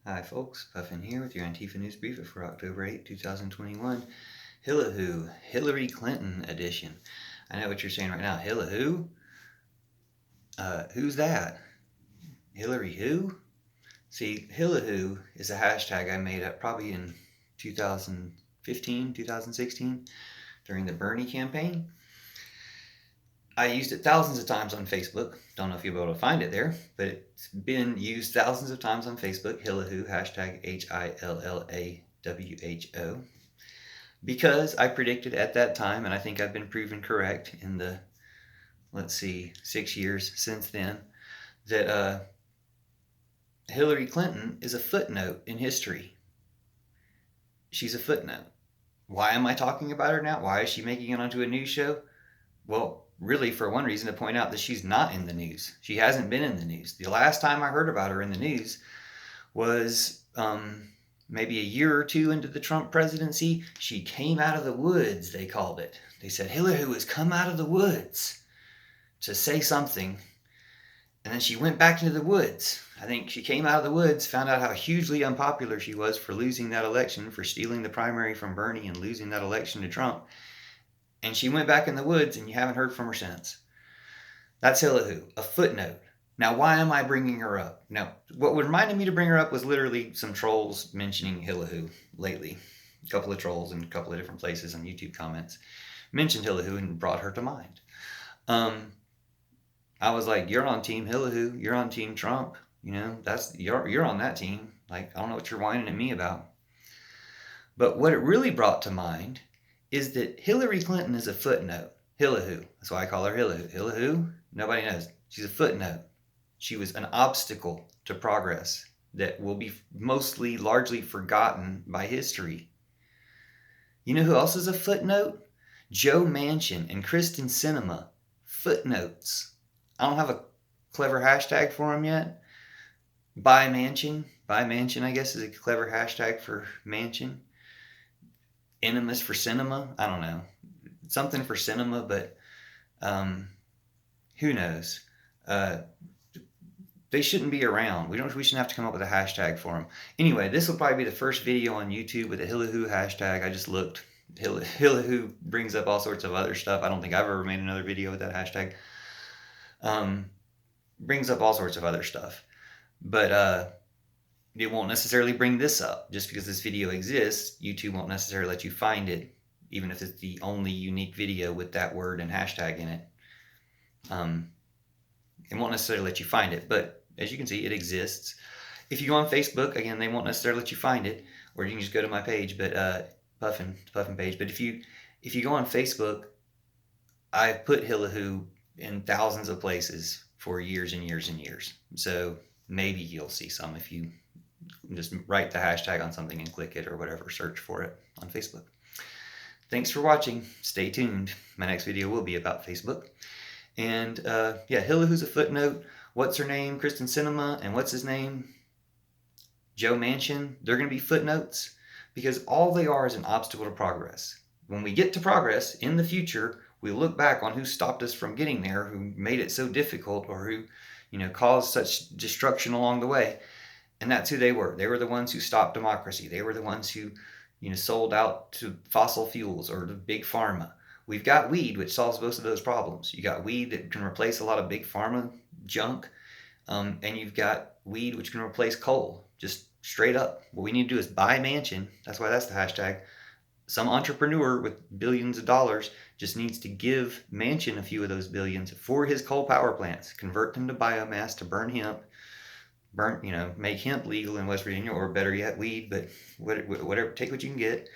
Hi folks, Puffin here with your Antifa News Briefa for October 8, 2021. Hillahoo, Hillary Clinton edition. I know what you're saying right now. Hillahoo? Who's that? Hillary who? See, Hillahoo is a hashtag I made up probably in 2015, 2016 during the Bernie campaign. I used it thousands of times on Facebook. Don't know if you'll be able to find it there, but it's been used thousands of times on Facebook. Hillahoo, hashtag HILLAWHO. Because I predicted at that time, and I think I've been proven correct in the, 6 years since then, that Hillary Clinton is a footnote in history. She's a footnote. Why am I talking about her now? Why is she making it onto a news show? Well, really for one reason, to point out that she's not in the news. She hasn't been in the news. The last time I heard about her in the news was maybe a year or two into the Trump presidency. She came out of the woods, they called it. They said, Hillary has come out of the woods to say something. And then she went back into the woods. I think she came out of the woods, found out how hugely unpopular she was for losing that election, for stealing the primary from Bernie and losing that election to Trump. And she went back in the woods, and you haven't heard from her since. That's Hillahoo, a footnote. Now, why am I bringing her up? Now, what reminded me to bring her up was literally some trolls mentioning Hillahoo lately. A couple of trolls in a couple of different places on YouTube comments mentioned Hillahoo and brought her to mind. I was like, you're on Team Hillahoo, you're on Team Trump. You know, you're on that team. Like, I don't know what you're whining at me about. But what it really brought to mind is that Hillary Clinton is a footnote. Hillahoo. That's why I call her Hillahoo. Hillahoo? Nobody knows. She's a footnote. She was an obstacle to progress that will be largely forgotten by history. You know who else is a footnote? Joe Manchin and Kyrsten Sinema. Footnotes. I don't have a clever hashtag for them yet. Buy Manchin. Buy Manchin, I guess, is a clever hashtag for Manchin. Enemies for cinema. I don't know. Something for cinema, but who knows? They shouldn't be around. We shouldn't have to come up with a hashtag for them. Anyway, this will probably be the first video on YouTube with a Hillahoo hashtag. I just looked. Hillahoo brings up all sorts of other stuff. I don't think I've ever made another video with that hashtag. Brings up all sorts of other stuff. But it won't necessarily bring this up. Just because this video exists, YouTube won't necessarily let you find it, even if it's the only unique video with that word and hashtag in it. It won't necessarily let you find it, but as you can see, it exists. If you go on Facebook, again, they won't necessarily let you find it, or you can just go to my page, but Puffin page. But if you go on Facebook, I've put Hillahoo in thousands of places for years and years and years. So maybe you'll see some if you just write the hashtag on something and click it or whatever, search for it on Facebook. Thanks for watching. Stay tuned. My next video will be about Facebook. And Hillahoo's a footnote. What's her name? Kyrsten Sinema. And what's his name? Joe Manchin. They're going to be footnotes because all they are is an obstacle to progress. When we get to progress in the future, we look back on who stopped us from getting there, who made it so difficult, or who, caused such destruction along the way. And that's who they were. They were the ones who stopped democracy. They were the ones who, sold out to fossil fuels or to big pharma. We've got weed, which solves most of those problems. You got weed that can replace a lot of big pharma junk, and you've got weed which can replace coal, just straight up. What we need to do is buy Manchin. That's why that's the hashtag. Some entrepreneur with billions of dollars just needs to give Manchin a few of those billions for his coal power plants, convert them to biomass to burn hemp, make hemp legal in West Virginia, or better yet, weed, but whatever, take what you can get.